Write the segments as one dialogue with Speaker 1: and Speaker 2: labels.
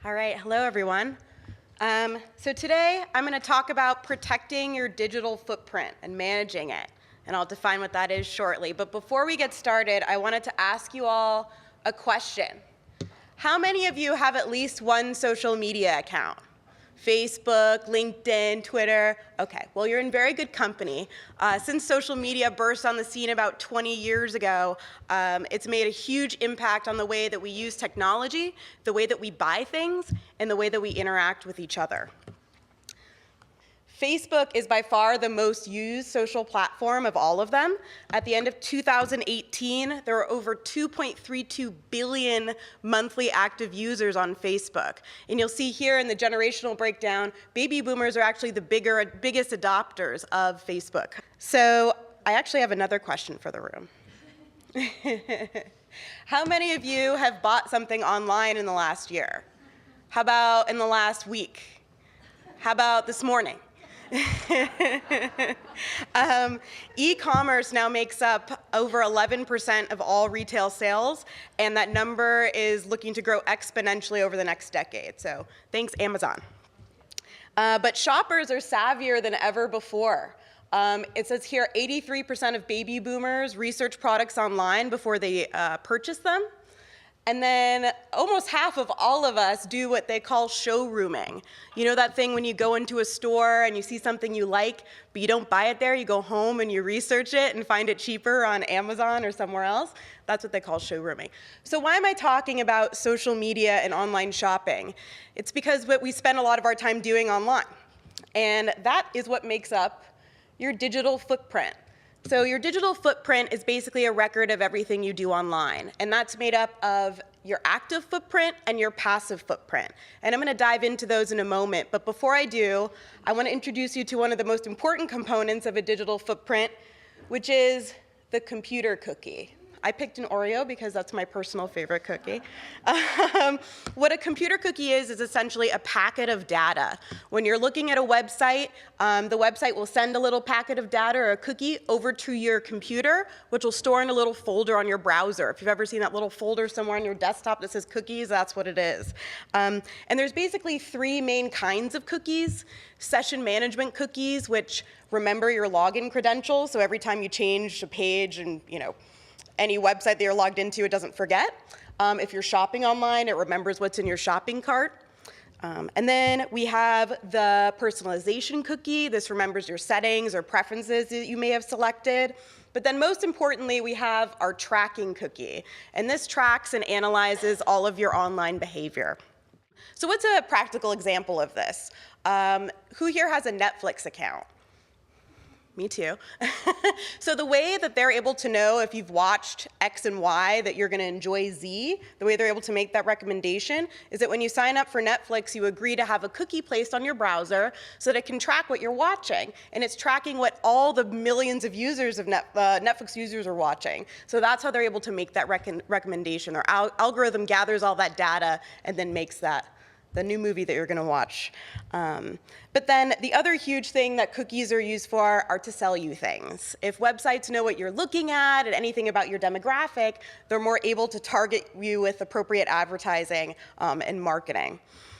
Speaker 1: All right, hello everyone. So today I'm going to talk about protecting your digital footprint and managing it, and I'll define what that is shortly. But before we get started, I wanted to ask you all a question. How many of you have at least one social media account? Facebook, LinkedIn, Twitter. Okay, well, you're in very good company. Since social media burst on the scene about 20 years ago, it's made a huge impact on the way that we use technology, the way that we buy things, and the way that we interact with each other. Facebook is by far the most used social platform of all of them. At the end of 2018, there were over 2.32 billion monthly active users on Facebook. And you'll see here in the generational breakdown, baby boomers are actually the biggest adopters of Facebook. So I actually have another question for the room. How many of you have bought something online in the last year? How about in the last week? How about this morning? E-commerce now makes up over 11% of all retail sales, and that number is looking to grow exponentially over the next decade. So thanks, Amazon. But shoppers are savvier than ever before. It says here 83% of baby boomers research products online before they purchase them. And then almost half of all of us do what they call showrooming. You know that thing when you go into a store and you see something you like, but you don't buy it there, you go home and you research it and find it cheaper on Amazon or somewhere else? That's what they call showrooming. So why am I talking about social media and online shopping? It's because what we spend a lot of our time doing online. And that is what makes up your digital footprint. So your digital footprint is basically a record of everything you do online, and that's made up of your active footprint and your passive footprint. And I'm going to dive into those in a moment, but before I do, I want to introduce you to one of the most important components of a digital footprint, which is the computer cookie. I picked an Oreo because that's my personal favorite cookie. What a computer cookie is essentially a packet of data. When you're looking at a website, the website will send a little packet of data or a cookie over to your computer, which will store in a little folder on your browser. If you've ever seen that little folder somewhere on your desktop that says cookies, that's what it is. And there's basically three main kinds of cookies. Session management cookies, which remember your login credentials, so every time you change a page and any website that you're logged into, it doesn't forget. If you're shopping online, it remembers what's in your shopping cart. And then we have the personalization cookie. This remembers your settings or preferences that you may have selected. But then most importantly, we have our tracking cookie. And this tracks and analyzes all of your online behavior. So what's a practical example of this? Who here has a Netflix account? Me too. So the way that they're able to know if you've watched X and Y that you're going to enjoy Z, the way they're able to make that recommendation is that when you sign up for Netflix, you agree to have a cookie placed on your browser so that it can track what you're watching. And it's tracking what all the millions of users of Netflix users are watching. So that's how they're able to make that recommendation. Their algorithm gathers all that data and then makes that the new movie that you're going to watch. But then the other huge thing that cookies are used for are to sell you things. If websites know what you're looking at and anything about your demographic, they're more able to target you with appropriate advertising and marketing.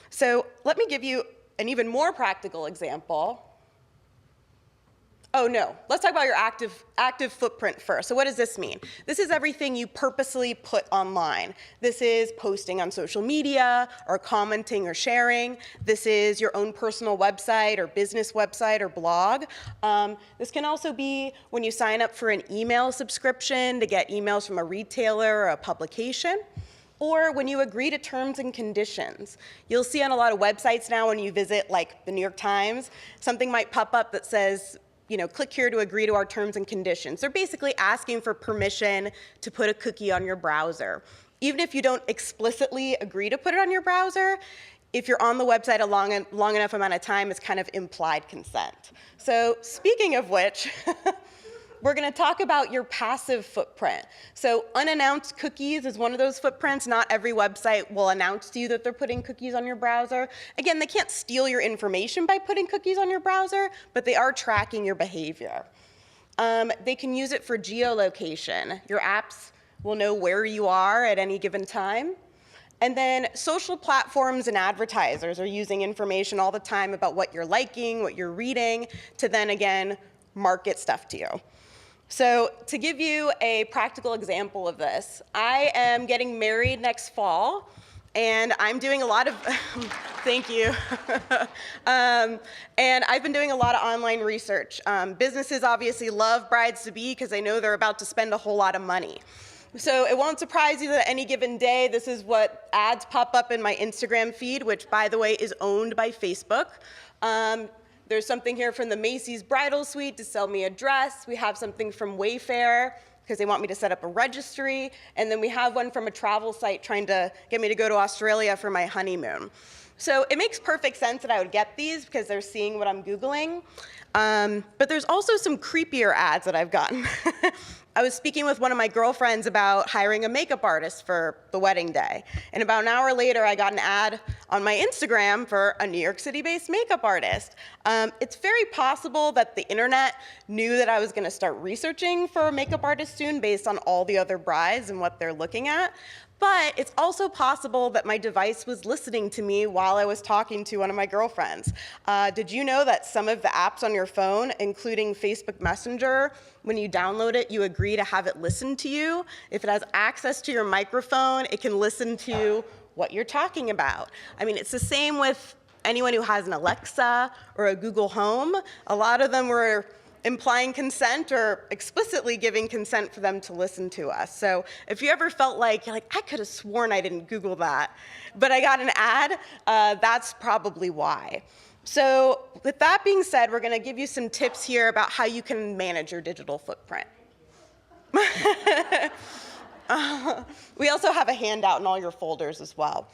Speaker 1: So let me give you an even more practical example. Oh no, let's talk about your active footprint first. So what does this mean? This is everything you purposely put online. This is posting on social media or commenting or sharing. This is your own personal website or business website or blog. This can also be when you sign up for an email subscription to get emails from a retailer or a publication. Or when you agree to terms and conditions. You'll see on a lot of websites now when you visit like the New York Times, something might pop up that says, click here to agree to our terms and conditions. They're basically asking for permission to put a cookie on your browser. Even if you don't explicitly agree to put it on your browser, if you're on the website a long enough amount of time, it's kind of implied consent. So speaking of which, we're going to talk about your passive footprint. So unannounced cookies is one of those footprints. Not every website will announce to you that they're putting cookies on your browser. Again, they can't steal your information by putting cookies on your browser, but they are tracking your behavior. They can use it for geolocation. Your apps will know where you are at any given time. And then social platforms and advertisers are using information all the time about what you're liking, what you're reading, to then again market stuff to you. So to give you a practical example of this, I am getting married next fall, and I'm doing a lot of, thank you. And I've been doing a lot of online research. Businesses obviously love brides-to-be because they know they're about to spend a whole lot of money. So it won't surprise you that any given day, this is what ads pop up in my Instagram feed, which, by the way, is owned by Facebook. There's something here from the Macy's Bridal Suite to sell me a dress. We have something from Wayfair because they want me to set up a registry. And then we have one from a travel site trying to get me to go to Australia for my honeymoon. So it makes perfect sense that I would get these because they're seeing what I'm Googling. But there's also some creepier ads that I've gotten. I was speaking with one of my girlfriends about hiring a makeup artist for the wedding day. And about an hour later, I got an ad on my Instagram for a New York City-based makeup artist. It's very possible that the internet knew that I was gonna start researching for a makeup artist soon based on all the other brides and what they're looking at. But it's also possible that my device was listening to me while I was talking to one of my girlfriends. Did you know that some of the apps on your phone, including Facebook Messenger, when you download it, you agree to have it listen to you? If it has access to your microphone, it can listen to what you're talking about. I mean, it's the same with anyone who has an Alexa or a Google Home. A lot of them were implying consent or explicitly giving consent for them to listen to us. So if you ever felt like, I could have sworn I didn't Google that, but I got an ad, that's probably why. So with that being said, we're gonna give you some tips here about how you can manage your digital footprint. We also have a handout in all your folders as well.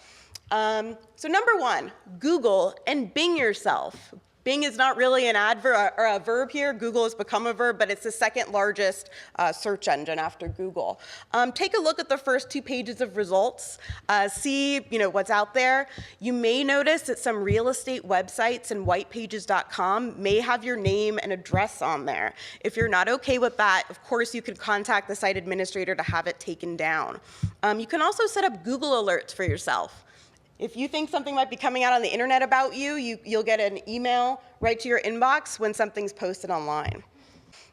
Speaker 1: So number one, Google and Bing yourself. Bing is not really an adverb or a verb here. Google has become a verb, but it's the second largest search engine after Google. Take a look at the first 2 pages of results. See what's out there. You may notice that some real estate websites and whitepages.com may have your name and address on there. If you're not okay with that, of course, you could contact the site administrator to have it taken down. You can also set up Google alerts for yourself. If you think something might be coming out on the internet about you, you'll get an email right to your inbox when something's posted online.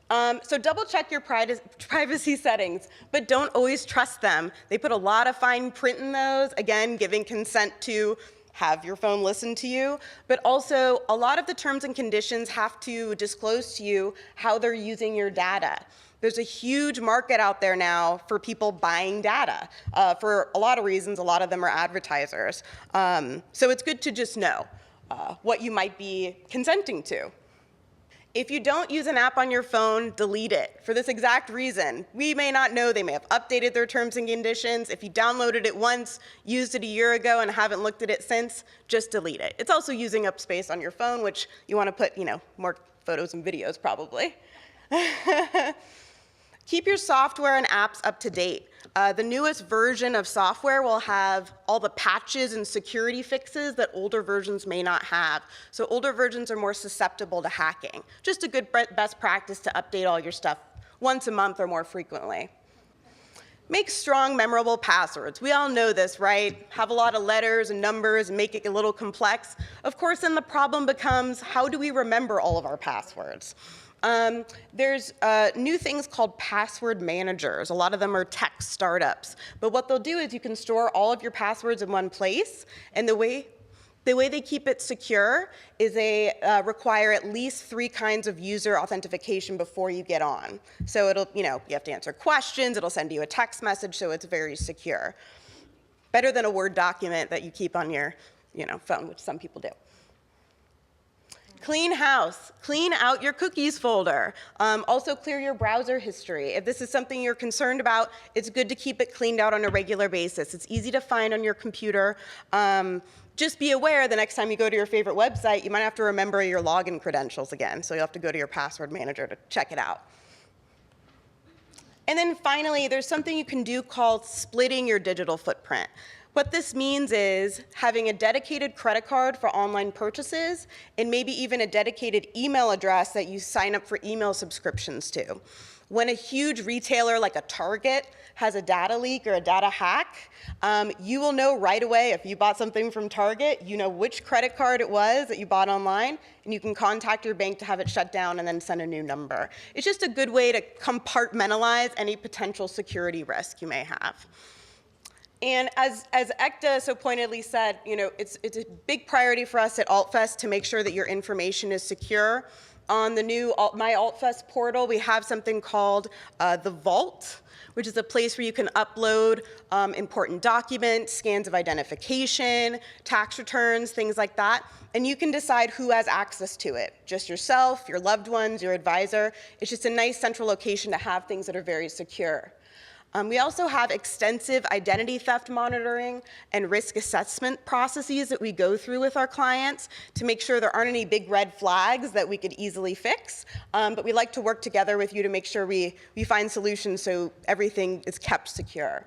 Speaker 1: So double check your privacy settings, but don't always trust them. They put a lot of fine print in those, again, giving consent to have your phone listen to you, but also a lot of the terms and conditions have to disclose to you how they're using your data. There's a huge market out there now for people buying data for a lot of reasons. A lot of them are advertisers. So it's good to just know what you might be consenting to. If you don't use an app on your phone, delete it for this exact reason. We may not know, they may have updated their terms and conditions. If you downloaded it once, used it a year ago, and haven't looked at it since, just delete it. It's also using up space on your phone, which you want to put, more photos and videos probably. Keep your software and apps up to date. The newest version of software will have all the patches and security fixes that older versions may not have. So older versions are more susceptible to hacking. Just a good best practice to update all your stuff once a month or more frequently. Make strong, memorable passwords. We all know this, right? Have a lot of letters and numbers and make it a little complex. Of course, then the problem becomes, how do we remember all of our passwords? There's new things called password managers. A lot of them are tech startups. But what they'll do is you can store all of your passwords in one place, and the way they keep it secure is they require at least 3 kinds of user authentication before you get on. So it'll, you have to answer questions, it'll send you a text message, so it's very secure. Better than a Word document that you keep on your, phone, which some people do. Clean house. Clean out your cookies folder. Also clear your browser history. If this is something you're concerned about, it's good to keep it cleaned out on a regular basis. It's easy to find on your computer. Just be aware the next time you go to your favorite website, you might have to remember your login credentials again. So you'll have to go to your password manager to check it out. And then finally, there's something you can do called splitting your digital footprint. What this means is having a dedicated credit card for online purchases and maybe even a dedicated email address that you sign up for email subscriptions to. When a huge retailer like a Target has a data leak or a data hack, you will know right away if you bought something from Target, you know which credit card it was that you bought online, and you can contact your bank to have it shut down and then send a new number. It's just a good way to compartmentalize any potential security risk you may have. And as Ekta so pointedly said, it's a big priority for us at Altfest to make sure that your information is secure. On the new My Altfest portal, we have something called the Vault, which is a place where you can upload important documents, scans of identification, tax returns, things like that. And you can decide who has access to it, just yourself, your loved ones, your advisor. It's just a nice central location to have things that are very secure. We also have extensive identity theft monitoring and risk assessment processes that we go through with our clients to make sure there aren't any big red flags that we could easily fix. But we like to work together with you to make sure we find solutions so everything is kept secure.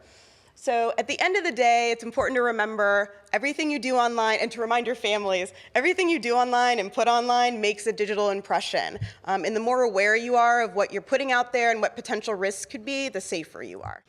Speaker 1: So at the end of the day, it's important to remember everything you do online, and to remind your families, everything you do online and put online makes a digital impression. And the more aware you are of what you're putting out there and what potential risks could be, the safer you are.